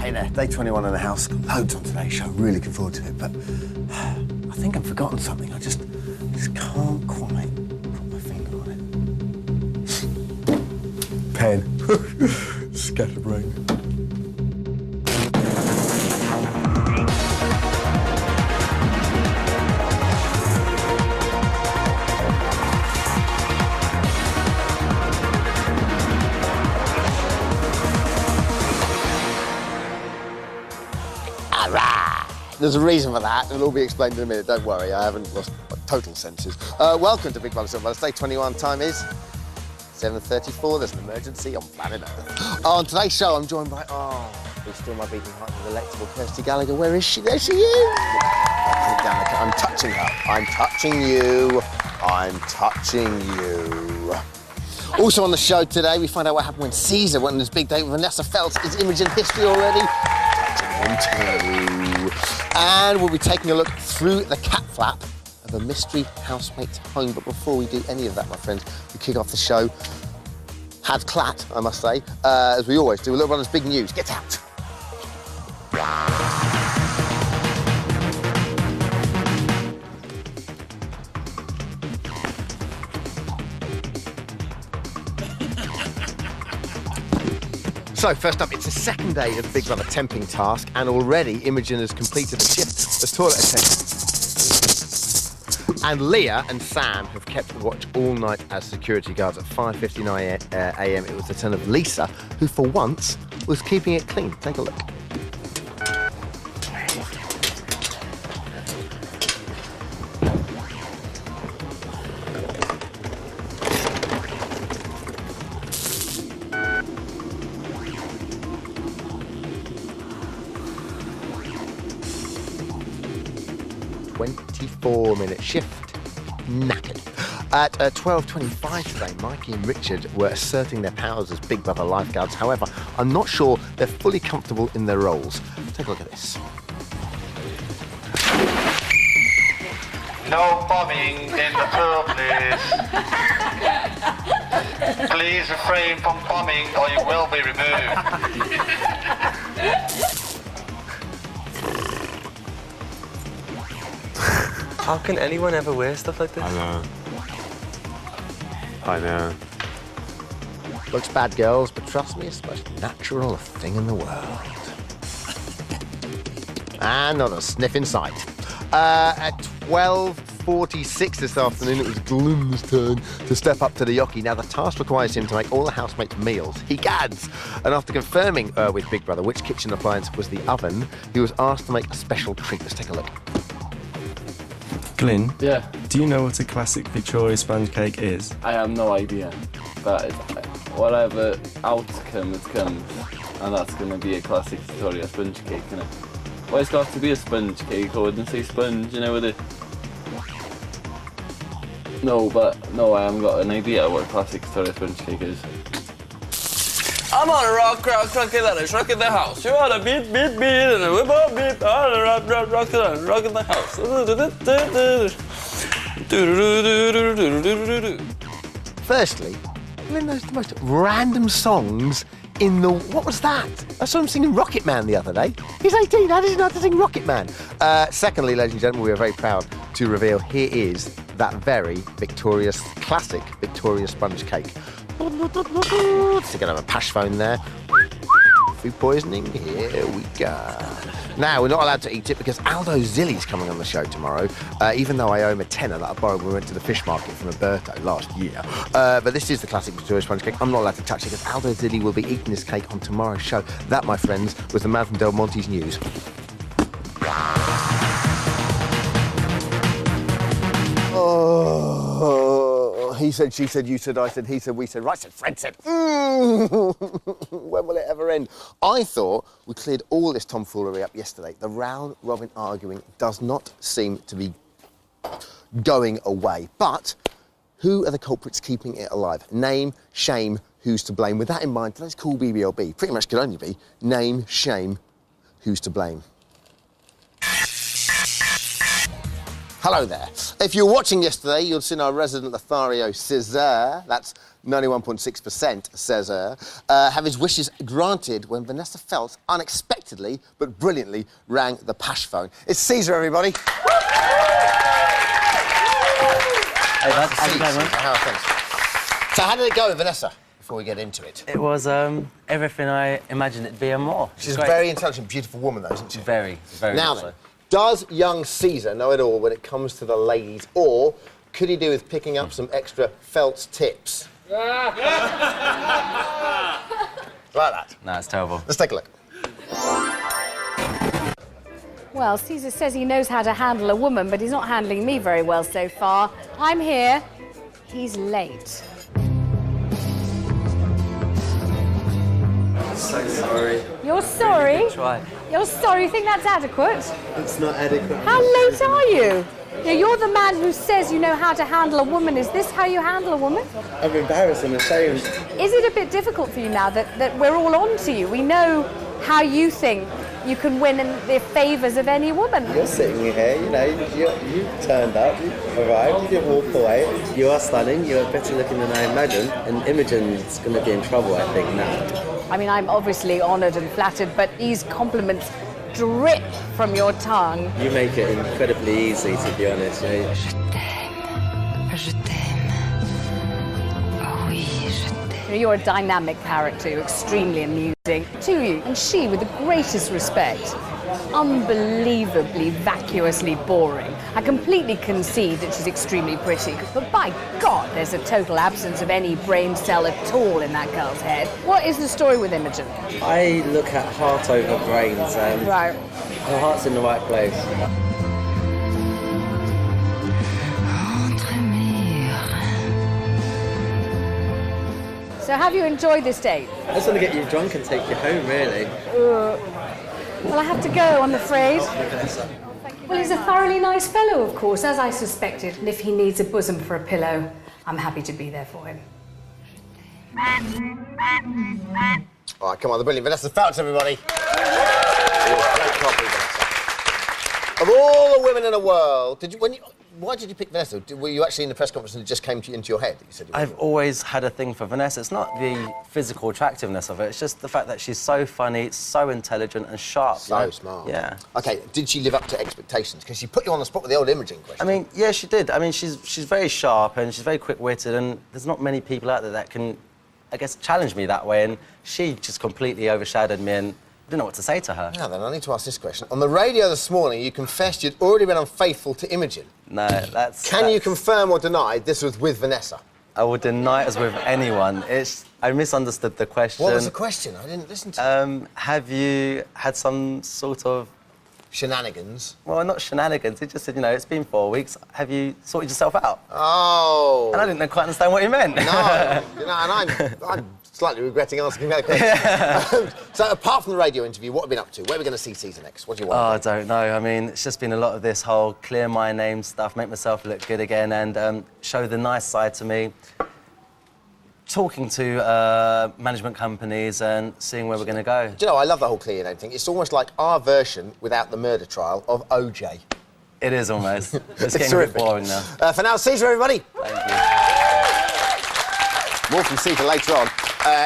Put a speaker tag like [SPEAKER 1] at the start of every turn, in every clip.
[SPEAKER 1] Hey there, day 21 in the house. Loads on today's show, really looking forward to it, but I think I've forgotten something. I just can't quite put my finger on it. Pen. Scatterbrain. There's a reason for that. It'll all be explained in a minute. Don't worry, I haven't lost my total senses. Welcome to Big Brother Silver. Day 21. Time is 7:34. There's an emergency on planet Earth. On today's show, I'm joined by who's still my beating heart, the delectable Kirsty Gallagher. Where is she? There she is. I'm touching her. I'm touching you. I'm touching you. Also on the show today, we find out what happened when Caesar went on his big date with Vanessa Feltz. Is Imogen history already? And we'll be taking a look through the cat flap of a mystery housemate's home. But before we do any of that, my friends, we kick off the show. Had clat, I must say, as we always do. A little run of big news. Get out. So, first up, it's the second day of the Big Brother temping task, and already Imogen has completed the shift as toilet attendant. And Leah and Sam have kept watch all night as security guards. At 5:59 a.m, it was the turn of Lisa, who for once was keeping it clean. Take a look. 24-minute shift, knackered. At 12:25 today, Mikey and Richard were asserting their powers as Big Brother lifeguards. However, I'm not sure they're fully comfortable in their roles. Take a look at this.
[SPEAKER 2] No bombing in the pool, please. Please refrain from bombing or you will be removed.
[SPEAKER 3] How can anyone ever wear stuff like this?
[SPEAKER 4] I know.
[SPEAKER 1] Looks bad, girls, but trust me, it's the most natural thing in the world. And not a sniff in sight. At 12:46 this afternoon, it was Glyn's turn to step up to the yockey. Now, the task requires him to make all the housemates' meals. He gads! And after confirming with Big Brother which kitchen appliance was the oven, he was asked to make a special treat. Let's take a look.
[SPEAKER 5] Glyn?
[SPEAKER 6] Yeah?
[SPEAKER 5] Do you know what a classic Victoria sponge cake is?
[SPEAKER 6] I have no idea, but whatever outcome it comes, and that's going to be a classic Victoria sponge cake, innit? Well, it's got to be a sponge cake, I wouldn't say sponge, you know, with it. No, I haven't got an idea what a classic Victoria sponge cake is. I'm on a rock in the house. You want a beat, and a whip up, beat, on a rock in the house.
[SPEAKER 1] Firstly, Glyn knows the most random songs in the... What was that? I saw him singing Rocket Man the other day. He's 18, how does he know how to sing Rocket Man? Secondly, ladies and gentlemen, we are very proud to reveal here is that very victorious, classic Victoria sponge cake. Stick it on a pash phone there. Food poisoning, here we go. Now, we're not allowed to eat it because Aldo Zilli's coming on the show tomorrow, even though I owe him a tenner that I borrowed when we went to the fish market from Roberto last year. But this is the classic Victoria sponge cake. I'm not allowed to touch it because Aldo Zilli will be eating this cake on tomorrow's show. That, my friends, was the man from Del Monte's news. Oh, he said, she said, you said, I said, he said, we said, right said, Fred said. When will it ever end? I thought we cleared all this tomfoolery up yesterday. The round-robin arguing does not seem to be going away. But who are the culprits keeping it alive? Name, shame, who's to blame? With that in mind, today's call BBLB pretty much could only be name, shame, who's to blame. Hello there. If you were watching yesterday, you'll have seen our resident Lothario Caesar. That's 91.6% says have his wishes granted when Vanessa Feltz unexpectedly but brilliantly rang the Pash phone. It's Caesar, everybody.
[SPEAKER 4] Hey, bud. How you going, man?
[SPEAKER 1] How are things? So how did it go with Vanessa, before we get into it?
[SPEAKER 4] It was everything I imagined it'd be and more.
[SPEAKER 1] She's a very intelligent, beautiful woman, though, isn't she?
[SPEAKER 4] Very, very
[SPEAKER 1] Now
[SPEAKER 4] much
[SPEAKER 1] then,
[SPEAKER 4] so.
[SPEAKER 1] does young Caesar know it all when it comes to the ladies, or could he do with picking up some extra Feltz tips? Like that.
[SPEAKER 4] No, it's terrible.
[SPEAKER 1] Let's take a look.
[SPEAKER 7] Well, Caesar says he knows how to handle a woman, but he's not handling me very well so far. I'm here. He's late.
[SPEAKER 3] So sorry.
[SPEAKER 7] You're sorry?
[SPEAKER 3] Try.
[SPEAKER 7] You're sorry? You think that's adequate?
[SPEAKER 3] It's not adequate.
[SPEAKER 7] How late are you? You're the man who says you know how to handle a woman. Is this how you handle a woman?
[SPEAKER 3] I'm embarrassed and ashamed.
[SPEAKER 7] Is it a bit difficult for you now that we're all on to you? We know how you think you can win in the favours of any woman.
[SPEAKER 8] You're sitting here, you know, you turned up, you arrived, you didn't walk away. You are stunning, you're better looking than I imagined, and Imogen's going to be in trouble, I think, now.
[SPEAKER 7] I mean, I'm obviously honoured and flattered, but these compliments drip from your tongue.
[SPEAKER 8] You make it incredibly easy, to be honest. You know.
[SPEAKER 7] You're a dynamic character, you're extremely amusing to you. And she, with the greatest respect, unbelievably vacuously boring. I completely concede that she's extremely pretty, but by God, there's a total absence of any brain cell at all in that girl's head. What is the story with Imogen?
[SPEAKER 8] I look at heart over brains, and
[SPEAKER 7] Right.
[SPEAKER 8] her heart's in the right place.
[SPEAKER 7] So have you enjoyed this date?
[SPEAKER 8] I just want to get you drunk and take you home, really.
[SPEAKER 7] Well, I have to go, I'm afraid. Well, he's a thoroughly nice fellow, of course, as I suspected. And if he needs a bosom for a pillow, I'm happy to be there for him.
[SPEAKER 1] All right, come on, the brilliant Vanessa Feltz, everybody. Great copy, Vanessa. Of all the women in the world, why did you pick Vanessa? Were you actually in the press conference and it just came into your head that you said you
[SPEAKER 4] I've always had a thing for Vanessa. It's not the physical attractiveness of it, it's just the fact that she's so funny, so intelligent and sharp.
[SPEAKER 1] So smart.
[SPEAKER 4] Yeah.
[SPEAKER 1] OK, did she live up to expectations? Because she put you on the spot with the old Imogen question.
[SPEAKER 4] I mean, yeah, she did. I mean, she's very sharp and she's very quick-witted, and there's not many people out there that can, I guess, challenge me that way, and she just completely overshadowed me, and I didn't know what to say to her.
[SPEAKER 1] Now then, I need to ask this question. On the radio this morning, you confessed you'd already been unfaithful to Imogen.
[SPEAKER 4] No, that's...
[SPEAKER 1] Can you confirm or deny this was with Vanessa?
[SPEAKER 4] I would deny it was with anyone. I misunderstood the question.
[SPEAKER 1] What was the question? I didn't listen to it.
[SPEAKER 4] Have you had some sort of...
[SPEAKER 1] Shenanigans?
[SPEAKER 4] Well, not shenanigans. It just said, you know, it's been 4 weeks. Have you sorted yourself out?
[SPEAKER 1] Oh.
[SPEAKER 4] And I didn't quite understand what you meant.
[SPEAKER 1] No. You know, and I'm slightly regretting asking that question. So, apart from the radio interview, what have you been up to? Where are we going to see Caesar next? What do you want?
[SPEAKER 4] Oh, I don't know. I mean, it's just been a lot of this whole clear my name stuff, make myself look good again, and show the nice side to me. Talking to management companies and seeing where we're going to go.
[SPEAKER 1] Do you know, I love the whole clear your name thing. It's almost like our version, without the murder trial, of OJ.
[SPEAKER 4] It is almost. It's getting
[SPEAKER 1] terrific.
[SPEAKER 4] a bit boring now.
[SPEAKER 1] For now, Caesar, everybody.
[SPEAKER 4] Thank you.
[SPEAKER 1] More from Caesar later on.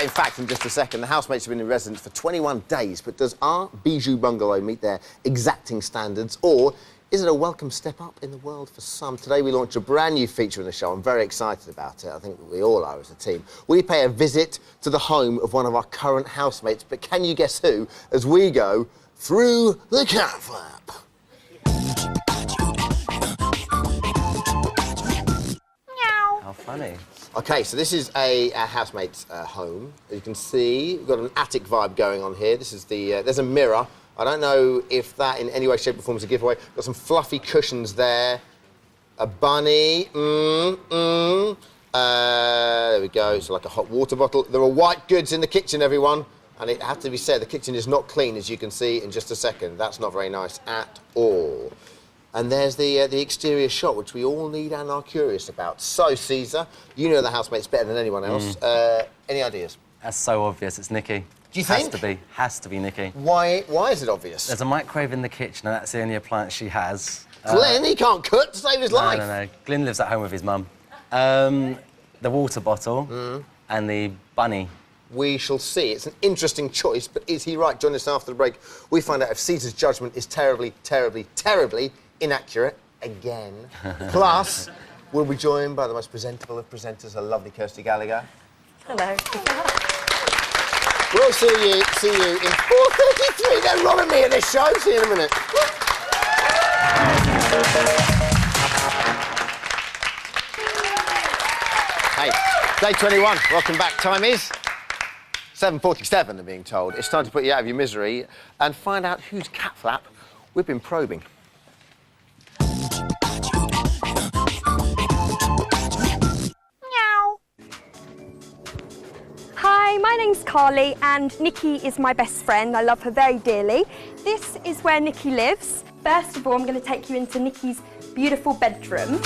[SPEAKER 1] In fact, in just a second, the housemates have been in residence for 21 days, but does our bijou bungalow meet their exacting standards, or is it a welcome step up in the world for some? Today we launch a brand new feature in the show. I'm very excited about it. I think we all are as a team. We pay a visit to the home of one of our current housemates, but can you guess who, as we go through the cat flap?
[SPEAKER 4] How funny.
[SPEAKER 1] OK, so this is a housemate's home. As you can see, we've got an attic vibe going on here. This is there's a mirror. I don't know if that in any way, shape or form is a giveaway. Got some fluffy cushions there. A bunny. There we go. It's like a hot water bottle. There are white goods in the kitchen, everyone. And it has to be said, the kitchen is not clean, as you can see in just a second. That's not very nice at all. And there's the exterior shot, which we all need and are curious about. So, Caesar, you know the housemates better than anyone else. Any ideas?
[SPEAKER 4] That's so obvious. It's Nikki.
[SPEAKER 1] Do you think?
[SPEAKER 4] Has to be Nikki.
[SPEAKER 1] Why is it obvious?
[SPEAKER 4] There's a microwave in the kitchen, and that's the only appliance she has.
[SPEAKER 1] Glenn, he can't cook to save his life.
[SPEAKER 4] No. Glenn lives at home with his mum. the water bottle and the bunny.
[SPEAKER 1] We shall see. It's an interesting choice, but is he right? Join us after the break. We find out if Caesar's judgment is terribly, terribly, terribly inaccurate again. Plus, we'll be joined by the most presentable of presenters, a lovely Kirsty Gallagher.
[SPEAKER 9] Hello.
[SPEAKER 1] We'll see you in 4:33. They're robbing me at this show. See you in a minute. Hey, day 21. Welcome back. Time is 7:47, they're being told. It's time to put you out of your misery and find out whose cat flap we've been probing.
[SPEAKER 10] Hi, my name's Carly and Nikki is my best friend. I love her very dearly. This is where Nikki lives. First of all, I'm going to take you into Nikki's beautiful bedroom.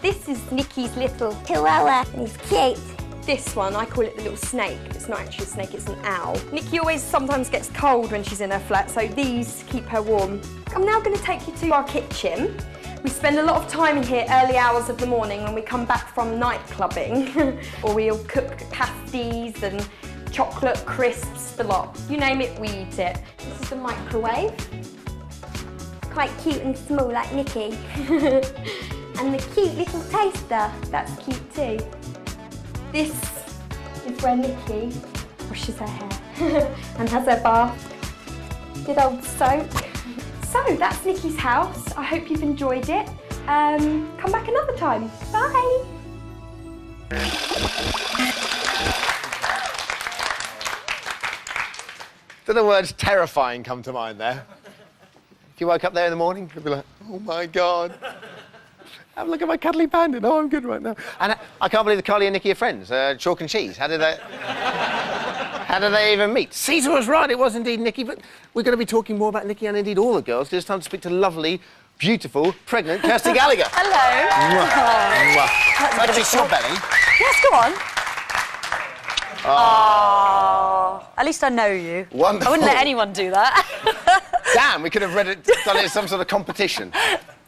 [SPEAKER 10] This is Nikki's little chihuahua and he's cute. This one, I call it the little snake. It's not actually a snake, it's an owl. Nikki always sometimes gets cold when she's in her flat, so these keep her warm. I'm now going to take you to our kitchen. We spend a lot of time in here early hours of the morning when we come back from night clubbing. Or we'll cook pasties and chocolate crisps, the lot. You name it, we eat it. This is the microwave. Quite cute and small like Nikki. And the cute little toaster, that's cute too. This is where Nikki washes her hair and has her bath. Good old soak. So, that's Nikki's house. I hope you've enjoyed it. Come back another time. Bye.
[SPEAKER 1] Do the words terrifying come to mind there? If you woke up there in the morning, you'd be like, oh my God. Have a look at my cuddly panda. Oh, I'm good right now. And I can't believe that Carly and Nikki are friends. Chalk and cheese. How did they even meet? Caesar was right, it was indeed Nikki, but we're going to be talking more about Nikki and indeed all the girls. It's time to speak to lovely, beautiful, pregnant Kirsty Gallagher.
[SPEAKER 9] Hello.
[SPEAKER 1] That's just your belly.
[SPEAKER 9] Yes, go on. Oh. At least I know you.
[SPEAKER 1] Wonderful.
[SPEAKER 9] I wouldn't let anyone do that.
[SPEAKER 1] Damn, we could have done it as some sort of competition.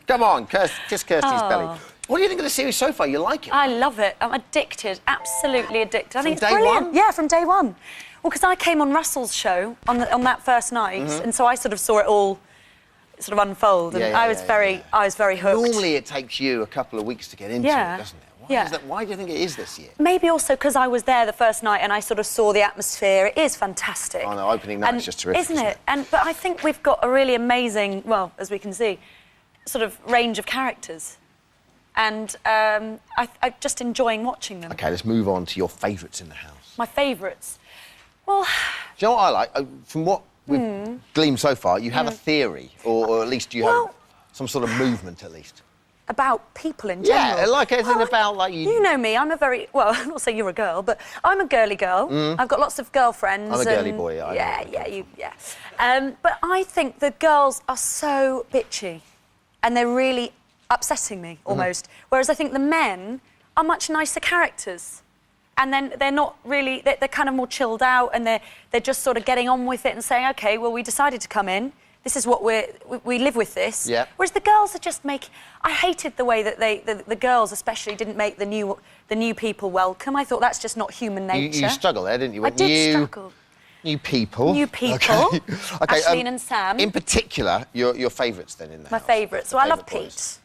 [SPEAKER 1] Come on, kiss Kirsty's belly. What do you think of the series so far? You like it?
[SPEAKER 9] I love it. I'm addicted, absolutely addicted. I think it's
[SPEAKER 1] day
[SPEAKER 9] brilliant.
[SPEAKER 1] one?
[SPEAKER 9] Yeah, from day one. Well, because I came on Russell's show on that first night, and so I sort of saw it all sort of unfold, and I was very hooked.
[SPEAKER 1] Normally it takes you a couple of weeks to get into it, doesn't it? Why is that? Why do you think it is this year?
[SPEAKER 9] Maybe also because I was there the first night and I sort of saw the atmosphere. It is fantastic.
[SPEAKER 1] Oh no, opening night is just terrific,
[SPEAKER 9] isn't it? But I think we've got a really amazing, well, as we can see, sort of range of characters. And I'm just enjoying watching them.
[SPEAKER 1] OK, let's move on to your favourites in the house.
[SPEAKER 9] My favourites? Well...
[SPEAKER 1] Do you know what I like? From what we've gleaned so far, you have a theory, or at least you have some sort of movement, at least.
[SPEAKER 9] About people in general.
[SPEAKER 1] Yeah, like anything about, like, you...
[SPEAKER 9] You know me, I'm a very... Well, I'm not saying you're a girl, but I'm a girly girl. I've got lots of girlfriends.
[SPEAKER 1] I'm a girly boy,
[SPEAKER 9] But I think the girls are so bitchy, and they're really upsetting me, almost. Whereas I think the men are much nicer characters. And then they're not really... They're kind of more chilled out, and they're just sort of getting on with it and saying, OK, well, we decided to come in. This is what we live with this.
[SPEAKER 1] Yeah.
[SPEAKER 9] Whereas the girls are just I hated the way that the girls especially didn't make the new people welcome. I thought that's just not human nature.
[SPEAKER 1] You struggled there, didn't you?
[SPEAKER 9] I did struggle.
[SPEAKER 1] New people.
[SPEAKER 9] New people.
[SPEAKER 1] Okay.
[SPEAKER 9] Ashleen and Sam.
[SPEAKER 1] In particular, your favourites then in the
[SPEAKER 9] My
[SPEAKER 1] house.
[SPEAKER 9] favourites. Well, I love Pete.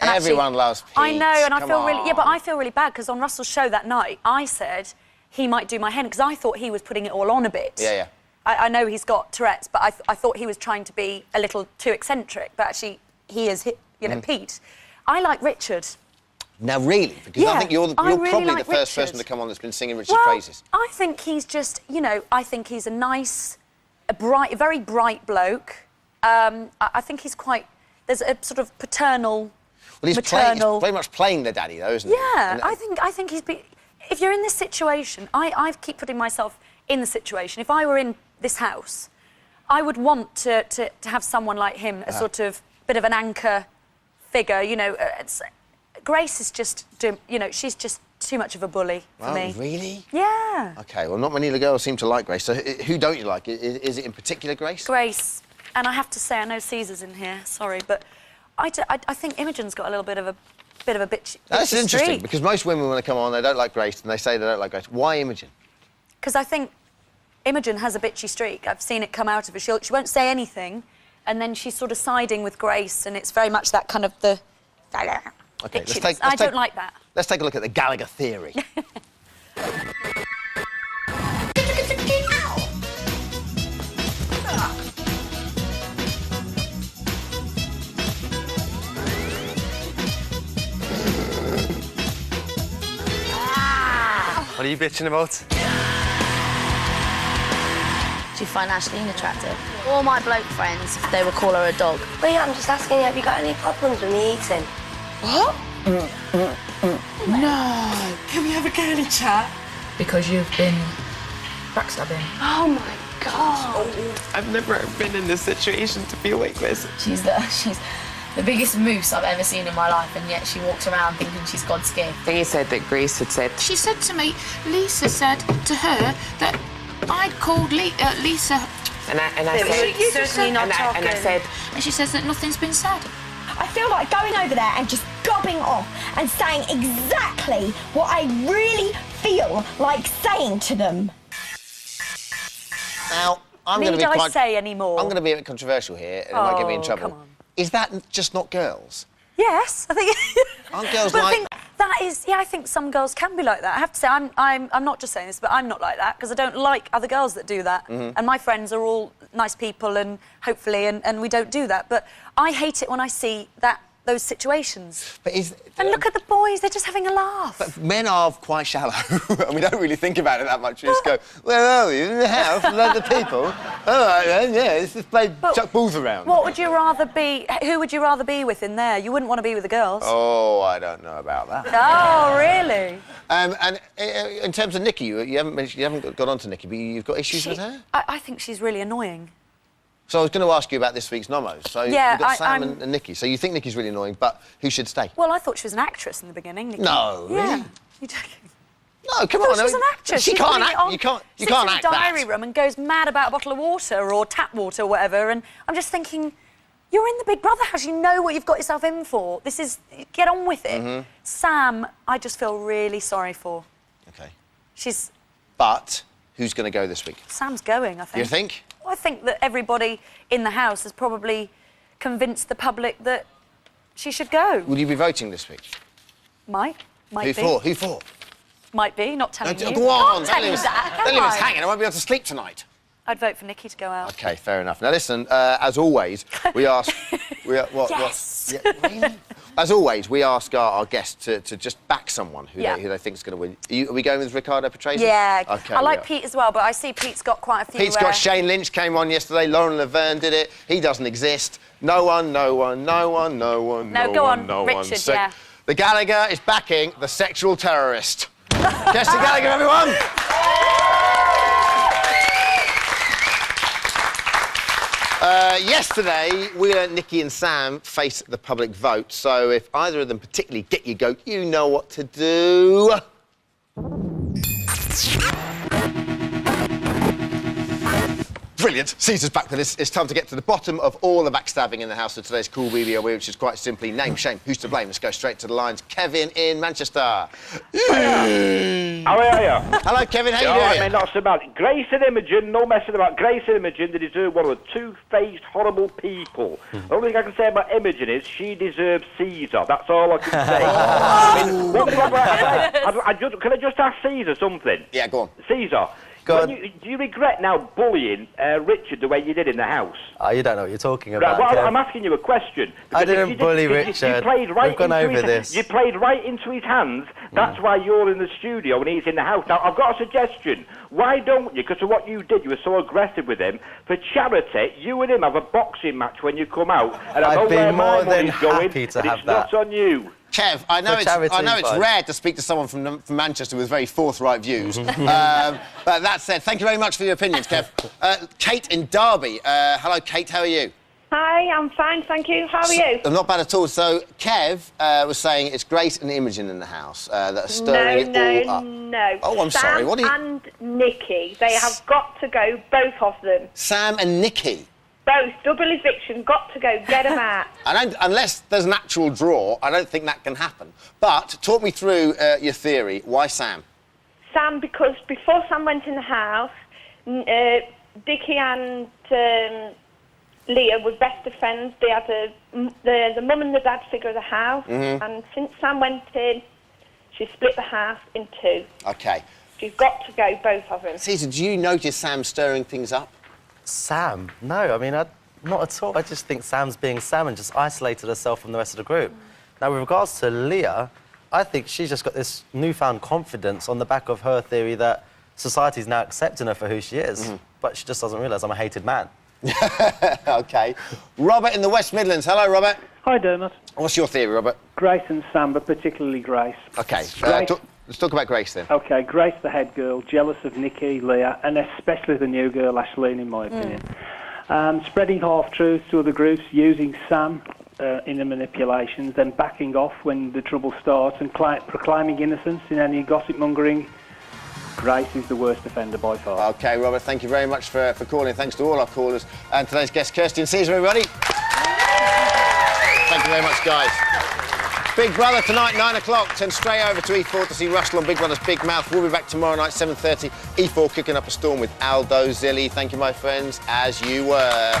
[SPEAKER 1] And everyone loves Pete.
[SPEAKER 9] I know, and I feel really... Yeah, but I feel really bad because on Russell's show that night, I said he might do my head because I thought he was putting it all on a bit.
[SPEAKER 1] Yeah, yeah.
[SPEAKER 9] I know he's got Tourette's, but I thought he was trying to be a little too eccentric, but actually he is, Pete. I like Richard.
[SPEAKER 1] Now, really? Because I think you're
[SPEAKER 9] really
[SPEAKER 1] probably
[SPEAKER 9] like
[SPEAKER 1] the first
[SPEAKER 9] Richard.
[SPEAKER 1] person to come on that's been singing Richard's praises.
[SPEAKER 9] I think he's just, I think he's a nice, very bright bloke. I think he's quite... There's a sort of paternal,
[SPEAKER 1] Well, he's very much playing the daddy, though, isn't he?
[SPEAKER 9] Yeah, I think he's... If you're in this situation, I keep putting myself in the situation. If I were in this house, I would want to have someone like him, a sort of bit of an anchor figure, Grace is just, she's just too much of a bully for me.
[SPEAKER 1] Really?
[SPEAKER 9] Yeah.
[SPEAKER 1] OK, well, not many of the girls seem to like Grace, so who don't you like? Is it in particular Grace?
[SPEAKER 9] Grace. And I have to say, I know Caesar's in here, sorry, but I think Imogen's got a little bit of a bit of a bitch.
[SPEAKER 1] That's
[SPEAKER 9] bitchy
[SPEAKER 1] interesting,
[SPEAKER 9] streak.
[SPEAKER 1] because most women, when they come on, they don't like Grace, and they say they don't like Grace. Why Imogen?
[SPEAKER 9] Because I think Imogen has a bitchy streak. I've seen it come out of her. She won't say anything, and then she's sort of siding with Grace, and it's very much that kind of the...
[SPEAKER 1] Okay,
[SPEAKER 9] I don't like that.
[SPEAKER 1] Let's take a look at the Gallagher theory.
[SPEAKER 11] What are you bitching about?
[SPEAKER 12] Do you find Ashleen attractive? All my bloke friends, they would call her a dog.
[SPEAKER 10] Well, yeah, I'm just asking you, have you got any problems with me eating?
[SPEAKER 12] What?
[SPEAKER 13] No. Can we have a girly chat? Because you've been backstabbing.
[SPEAKER 10] Oh my God.
[SPEAKER 13] I've never been in this situation to feel like this.
[SPEAKER 12] She's the biggest moose I've ever seen in my life, and yet she walks around thinking she's God's gift.
[SPEAKER 13] They said that Grace had said...
[SPEAKER 14] She said to me, Lisa said to her that I'd called Lisa...
[SPEAKER 13] And I said...
[SPEAKER 10] You're certainly not talking.
[SPEAKER 13] And I said...
[SPEAKER 14] And she says that nothing's been said.
[SPEAKER 15] I feel like going over there and just gobbing off and saying exactly what I really feel like saying to them.
[SPEAKER 1] Now, I'm going to be
[SPEAKER 9] Need I
[SPEAKER 1] quite...
[SPEAKER 9] say any more?
[SPEAKER 1] I'm going to be a bit controversial here, and it might get me in trouble.
[SPEAKER 9] Come on.
[SPEAKER 1] Is that just not girls?
[SPEAKER 9] Yes, I think...
[SPEAKER 1] Aren't girls
[SPEAKER 9] but
[SPEAKER 1] like...
[SPEAKER 9] I think that is... Yeah, I think some girls can be like that. I have to say, I'm not just saying this, but I'm not like that, because I don't like other girls that do that. And my friends are all nice people, and hopefully, and we don't do that. But I hate it when I see those situations.
[SPEAKER 1] But
[SPEAKER 9] and look at the boys, they're just having a laugh.
[SPEAKER 1] But men are quite shallow, and we don't really think about it that much. We just go, where are we? In the house, loads of people. All right, then, yeah, let's just play chuck balls around.
[SPEAKER 9] What would you rather be... Who would you rather be with in there? You wouldn't want to be with the girls.
[SPEAKER 1] Oh, I don't know about that.
[SPEAKER 9] Oh, really?
[SPEAKER 1] And in terms of Nikki, you haven't got on to Nikki, but you've got issues with her?
[SPEAKER 9] I think she's really annoying.
[SPEAKER 1] So I was going to ask you about this week's nomos. So
[SPEAKER 9] Yeah,
[SPEAKER 1] you've got Sam and Nikki. So you think Nikki's really annoying, but who should stay?
[SPEAKER 9] Well, I thought she was an actress in the beginning, Nikki.
[SPEAKER 1] No,
[SPEAKER 9] Yeah.
[SPEAKER 1] really?
[SPEAKER 9] You joking?
[SPEAKER 1] No, come
[SPEAKER 9] I
[SPEAKER 1] on.
[SPEAKER 9] thought she was an actress.
[SPEAKER 1] She
[SPEAKER 9] She's
[SPEAKER 1] can't
[SPEAKER 9] putting
[SPEAKER 1] act.
[SPEAKER 9] it on,
[SPEAKER 1] You can't
[SPEAKER 9] sits
[SPEAKER 1] act
[SPEAKER 9] in a diary
[SPEAKER 1] that.
[SPEAKER 9] room and goes mad about a bottle of water or tap water or whatever. And I'm just thinking, you're in the Big Brother house. You know what you've got yourself in for. This is... Get on with it. Sam, I just feel really sorry for.
[SPEAKER 1] OK.
[SPEAKER 9] She's...
[SPEAKER 1] But who's going to go this week?
[SPEAKER 9] Sam's going, I think.
[SPEAKER 1] You think?
[SPEAKER 9] I think that everybody in the house has probably convinced the public that she should go.
[SPEAKER 1] Will you be voting this week?
[SPEAKER 9] Might
[SPEAKER 1] Who
[SPEAKER 9] be.
[SPEAKER 1] for? Who for?
[SPEAKER 9] Might be, not telling you.
[SPEAKER 1] Go on,
[SPEAKER 9] Can't tell you that,
[SPEAKER 1] don't leave us
[SPEAKER 9] can I?
[SPEAKER 1] hanging. I won't be able to sleep tonight.
[SPEAKER 9] I'd vote for Nikki to go out.
[SPEAKER 1] OK, fair enough. Now, listen, as always, we ask...
[SPEAKER 9] Yes.
[SPEAKER 1] Yeah, really? As always, we ask our guests to just back someone who they think is going to win. Are we going with Ricardo Petresi?
[SPEAKER 9] Yeah.
[SPEAKER 1] OK.
[SPEAKER 9] I like Pete as well, but I see Pete's got quite a few...
[SPEAKER 1] Pete's got Shane Lynch came on yesterday. Lauren Laverne did it. He doesn't exist. No one.
[SPEAKER 9] No, go on, Richard, yeah.
[SPEAKER 1] The Gallagher is backing the sexual terrorist. Kerstin Gallagher, everyone! Yesterday, we let Nikki and Sam face the public vote, so if either of them particularly get your goat, you know what to do. Brilliant. Caesar's back with us. It's time to get to the bottom of all the backstabbing in the house of today's cool BBLB, which is quite simply name, shame, who's to blame. Let's go straight to the lines. Kevin in Manchester.
[SPEAKER 16] How are you?
[SPEAKER 1] Hello, Kevin. How you
[SPEAKER 16] All right,
[SPEAKER 1] doing?
[SPEAKER 16] mate, not so bad. Grace and Imogen, no messing about. Grace and Imogen, they deserve one of the two-faced, horrible people. The only thing I can say about Imogen is she deserves Caesar. That's all I can say. I mean, what would I say? Can I just ask Caesar something?
[SPEAKER 1] Yeah, go on.
[SPEAKER 16] Caesar. Do you regret now bullying Richard the way you did in the house?
[SPEAKER 4] Oh, you don't know what you're talking about.
[SPEAKER 16] Right, well,
[SPEAKER 4] Kev.
[SPEAKER 16] I'm asking you a question.
[SPEAKER 4] I didn't
[SPEAKER 16] Because
[SPEAKER 4] bully
[SPEAKER 16] you
[SPEAKER 4] Richard.
[SPEAKER 16] played right
[SPEAKER 4] We've gone
[SPEAKER 16] into
[SPEAKER 4] over this.
[SPEAKER 16] You played right into his hands. That's why you're in the studio and he's in the house. Now, I've got a suggestion. Why don't you, because of what you did, you were so aggressive with him, for charity, you and him have a boxing match when you come out. And I know
[SPEAKER 4] I'd be
[SPEAKER 16] where my
[SPEAKER 4] more than
[SPEAKER 16] money's going,
[SPEAKER 4] happy to
[SPEAKER 16] but
[SPEAKER 4] have
[SPEAKER 16] it's
[SPEAKER 4] that.
[SPEAKER 16] not on you.
[SPEAKER 1] Kev, I know it's rare to speak to someone from Manchester with very forthright views. But that said, thank you very much for your opinions, Kev. Kate in Derby. Hello, Kate. How are you?
[SPEAKER 17] Hi, I'm fine, thank you. How are you?
[SPEAKER 1] I'm not bad at all. So, Kev was saying it's Grace and Imogen in the house that are stirring it all up.
[SPEAKER 17] No.
[SPEAKER 1] Oh, I'm sorry. What are you...
[SPEAKER 17] Sam and Nikki, they have got to go, both of them.
[SPEAKER 1] Sam and Nikki?
[SPEAKER 17] Both. Double eviction. Got to go. Get them out.
[SPEAKER 1] Unless there's an actual draw, I don't think that can happen. But talk me through your theory. Why Sam?
[SPEAKER 17] Sam, because before Sam went in the house, Dickie and Leah were best of friends. They had the mum and the dad figure of the house. And since Sam went in, she split the house in two.
[SPEAKER 1] OK.
[SPEAKER 17] She's got to go, both of them.
[SPEAKER 1] Caesar, do you notice Sam stirring things up?
[SPEAKER 4] Sam? No, I mean, not at all. I just think Sam's being Sam and just isolated herself from the rest of the group. Now, with regards to Leah, I think she's just got this newfound confidence on the back of her theory that society's now accepting her for who she is. But she just doesn't realise I'm a hated man.
[SPEAKER 1] OK. Robert in the West Midlands. Hello, Robert.
[SPEAKER 11] Hi, Dermot.
[SPEAKER 1] What's your theory, Robert?
[SPEAKER 11] Grace and Sam, but particularly Grace.
[SPEAKER 1] OK. Let's talk about Grace, then.
[SPEAKER 11] OK, Grace, the head girl, jealous of Nikki, Leah, and especially the new girl, Ashleen, in my opinion. Spreading half-truths to other groups, using Sam in the manipulations, then backing off when the trouble starts and proclaiming innocence in any gossip-mongering. Grace is the worst offender by far.
[SPEAKER 1] OK, Robert, thank you very much for calling. Thanks to all our callers. And today's guest, Kirsty and Caesar, everybody. Thank you very much, guys. Big Brother tonight, 9 o'clock. Turn straight over to E4 to see Russell on Big Brother's Big Mouth. We'll be back tomorrow night, 7:30. E4 kicking up a storm with Aldo Zilli. Thank you, my friends, as you were.